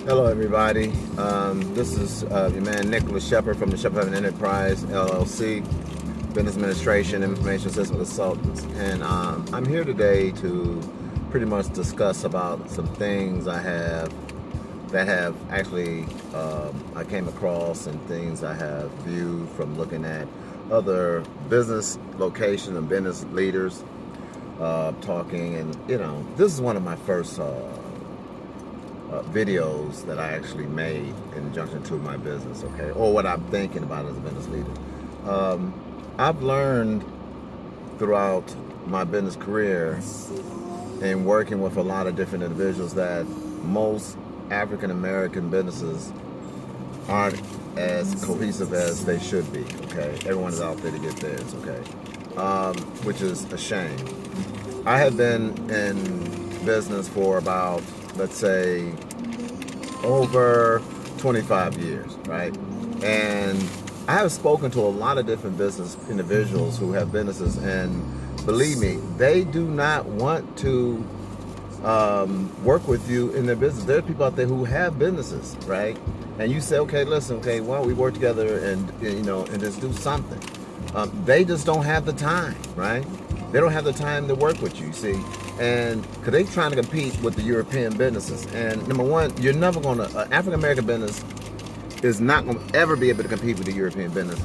Hello, everybody. This is your man Nicholas Shephard from the Shephard Enterprise LLC, Business Administration, Information System Consultants, and I'm here today to pretty much discuss about some things I have that have actually I came across and things I have viewed from looking at other business locations and business leaders talking, and this is one of my first. Videos that I actually made in conjunction to my business, okay, or what I'm thinking about as a business leader. I've learned throughout my business career and working with a lot of different individuals that most African American businesses aren't as cohesive as they should be, okay? Everyone is out there to get theirs, okay? Which is a shame. I have been in business for about, let's say, over 25 years, right? And I have spoken to a lot of different business individuals who have businesses, and believe me, they do not want to work with you in their business. There are people out there who have businesses, right? And you say, okay, listen, okay, why don't we work together and and just do something? They just don't have the time, right? They don't have the time to work with you, see? And because they're trying to compete with the European businesses. And number one, you're never going to, African-American business is not going to ever be able to compete with the European business,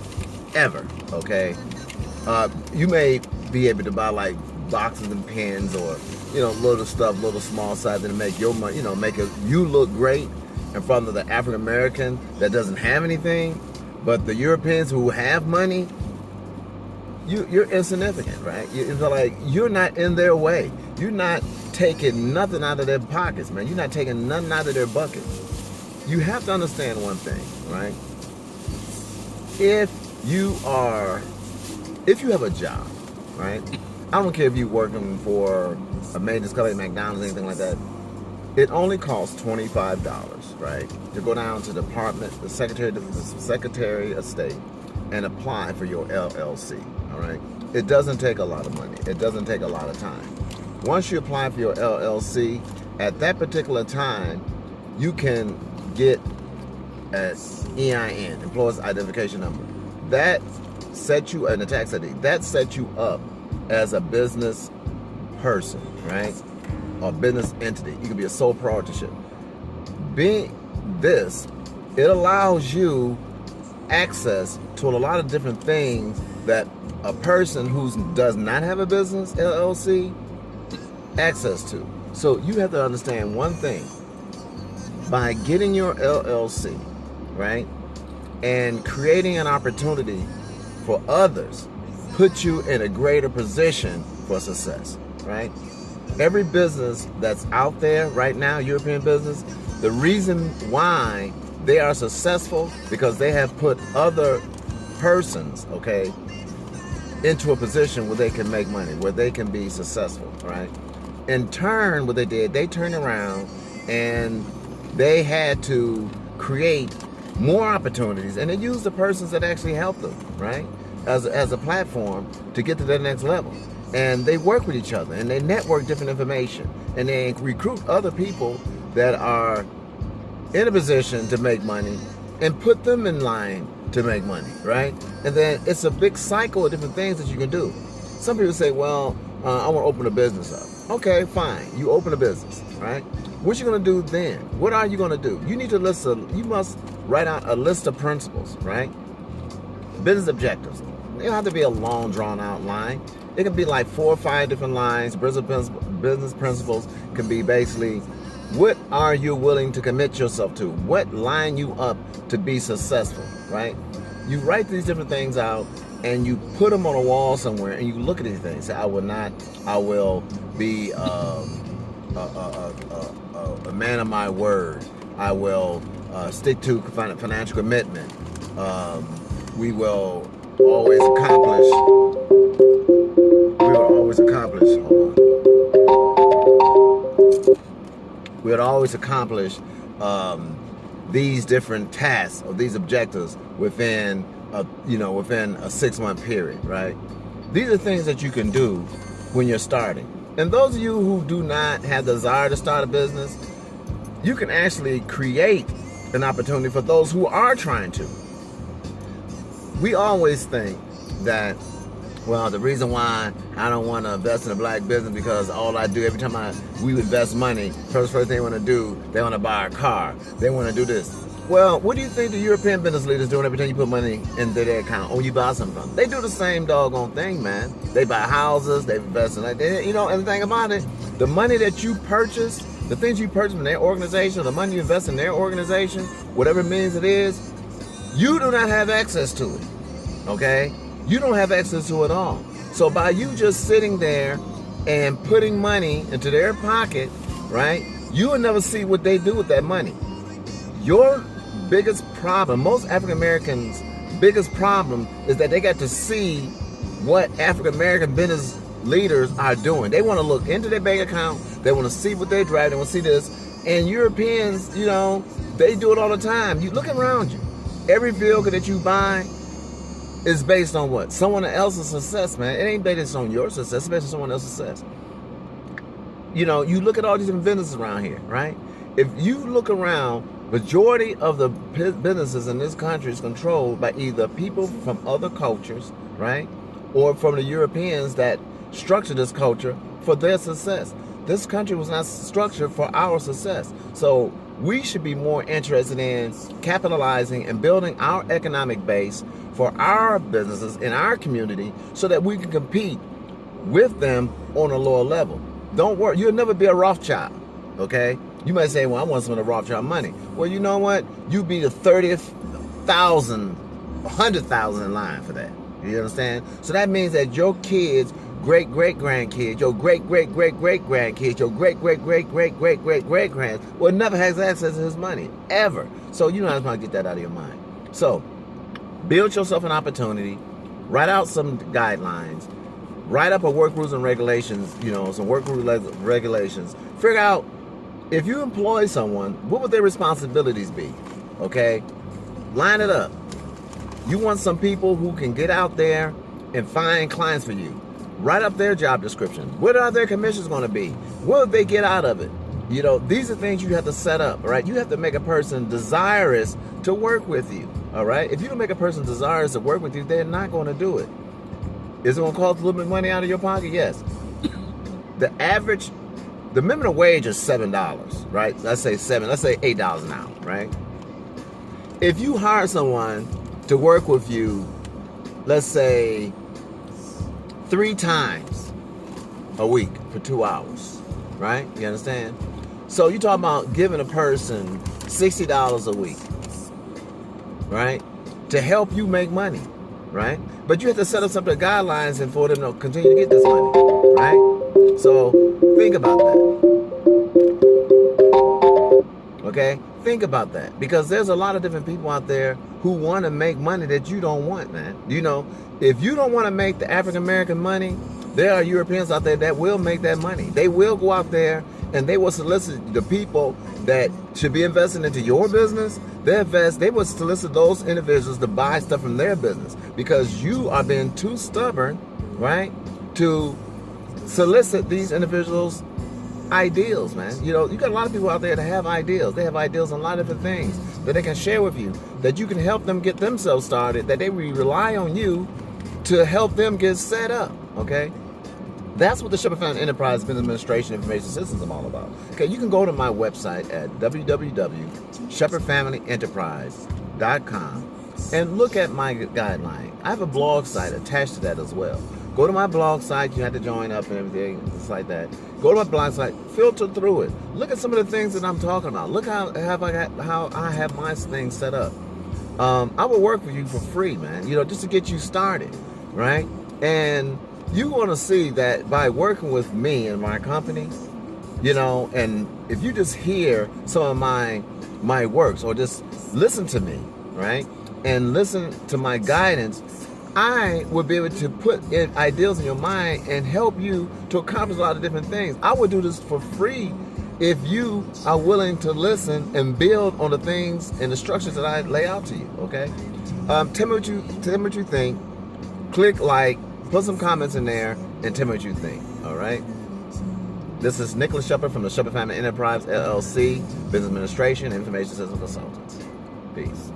ever, okay? You may be able to buy like boxes and pens or, little stuff, little small size to make your money, you look great in front of the African-American that doesn't have anything. But the Europeans who have money, you're insignificant, right? It's like you're not in their way. You're not taking nothing out of their pockets, man. You're not taking nothing out of their bucket. You have to understand one thing, right? If you have a job, right? I don't care if you're working for a maintenance company, McDonald's, anything like that. It only costs $25, right? To go down to the department, the Secretary of State, and apply for your LLC, all right? It doesn't take a lot of money. It doesn't take a lot of time. Once you apply for your LLC, at that particular time, you can get an EIN, Employees Identification Number. That sets you, and a tax ID, that sets you up as a business person, right? Or business entity. You can be a sole proprietorship. Being this, it allows you access to a lot of different things that a person who does not have a business LLC access to. So you have to understand one thing. By getting your LLC, right, and creating an opportunity for others, put you in a greater position for success, right? Every business that's out there right now, European business, the reason why they are successful because they have put other persons, okay, into a position where they can make money, where they can be successful, right? In turn, what they did, they turned around and they had to create more opportunities, and they used the persons that actually helped them, right, as a platform to get to the next level. And they work with each other, and they network different information, and they recruit other people that are in a position to make money and put them in line to make money, right? And then it's a big cycle of different things that you can do. Some people say, well, I want to open a business up. Okay, fine. You open a business, right? What you going to do then? What are you going to do? You need to you must write out a list of principles, right? Business objectives. They don't have to be a long, drawn-out line. It can be like 4 or 5 different lines. Business principles can be basically, what are you willing to commit yourself to? What line you up to be successful, right? You write these different things out and you put them on a wall somewhere and you look at these things. Say, I will be a man of my word. I will stick to financial commitment. We will always accomplish. We would always accomplish these different tasks or these objectives within a 6-month period, right? These are things that you can do when you're starting. And those of you who do not have the desire to start a business, you can actually create an opportunity for those who are trying to. We always think that, well, the reason why I don't want to invest in a black business because all I do every time we invest money, first thing they want to do, they want to buy a car. They want to do this. Well, what do you think the European business leaders doing every time you put money into their account or you buy something from them? They do the same doggone thing, man. They buy houses, they invest in and the thing about it, the money that you purchase, the things you purchase from their organization, the money you invest in their organization, whatever it means it is, you do not have access to it, okay? You don't have access to it all. So by you just sitting there and putting money into their pocket, right, you will never see what they do with that money. Your biggest problem, most African Americans' biggest problem is that they got to see what African American business leaders are doing. They want to look into their bank account. They want to see what they drive. They want to see this. And Europeans, they do it all the time. You look around you. Every vehicle that you buy is based on what? Someone else's success, man. It ain't based on your success. It's based on someone else's success. You look at all these different businesses around here, right? If you look around, majority of the businesses in this country is controlled by either people from other cultures, right? Or from the Europeans that structure this culture for their success. This country was not structured for our success. So we should be more interested in capitalizing and building our economic base for our businesses in our community so that we can compete with them on a lower level. Don't worry, you'll never be a Rothschild, okay? You might say, well, I want some of the Rothschild money. Well, you know what? You be the 30th, 100,000 in line for that. You understand? So that means that your kids, great-great-grandkids, your great-great-great-great-grandkids, your great-great-great-great-great-great-grands will never have access to his money, ever. So you know how to get that out of your mind. So build yourself an opportunity, write out some guidelines, write up a work rules and regulations, some work rules and regulations. Figure out, if you employ someone, what would their responsibilities be? Okay? Line it up. You want some people who can get out there and find clients for you. Write up their job description. What are their commissions going to be? What would they get out of it? These are things you have to set up, right? You have to make a person desirous to work with you, all right? If you don't make a person desirous to work with you, they're not going to do it. Is it going to cost a little bit of money out of your pocket? Yes. The minimum wage is $7, right? Let's say $8 an hour, right? If you hire someone to work with you, let's say 3 times a week for 2 hours, right? You understand? So you're talking about giving a person $60 a week, right? To help you make money, right? But you have to set up some of the guidelines and for them to continue to get this money, right? So think about that. Okay? Think about that. Because there's a lot of different people out there who want to make money that you don't want, man. If you don't want to make the African American money, there are Europeans out there that will make that money. They will go out there and they will solicit the people that should be investing into your business. They will solicit those individuals to buy stuff from their business because you are being too stubborn, right, to solicit these individuals' ideals, man. You got a lot of people out there that have ideals. They have ideals on a lot of different things that they can share with you, that you can help them get themselves started, that they will rely on you to help them get set up, okay? That's what the Shephard Family Enterprise Business Administration Information Systems is all about. Okay, you can go to my website at www.shepherdfamilyenterprise.com and look at my guideline. I have a blog site attached to that as well. Go to my blog site. You have to join up and everything, just like that. Go to my blog site, filter through it. Look at some of the things that I'm talking about. Look how I have my things set up. I will work with you for free, man. Just to get you started, right? And you want to see that by working with me and my company, and if you just hear some of my works or just listen to me, right, and listen to my guidance, I would be able to put ideals in your mind and help you to accomplish a lot of different things. I would do this for free if you are willing to listen and build on the things and the structures that I lay out to you, okay? Tell me what you think. Click like, put some comments in there, and tell me what you think, all right? This is Nicholas Shephard from the Shephard Family Enterprise, LLC, Business Administration, Information Systems Consultants. Peace.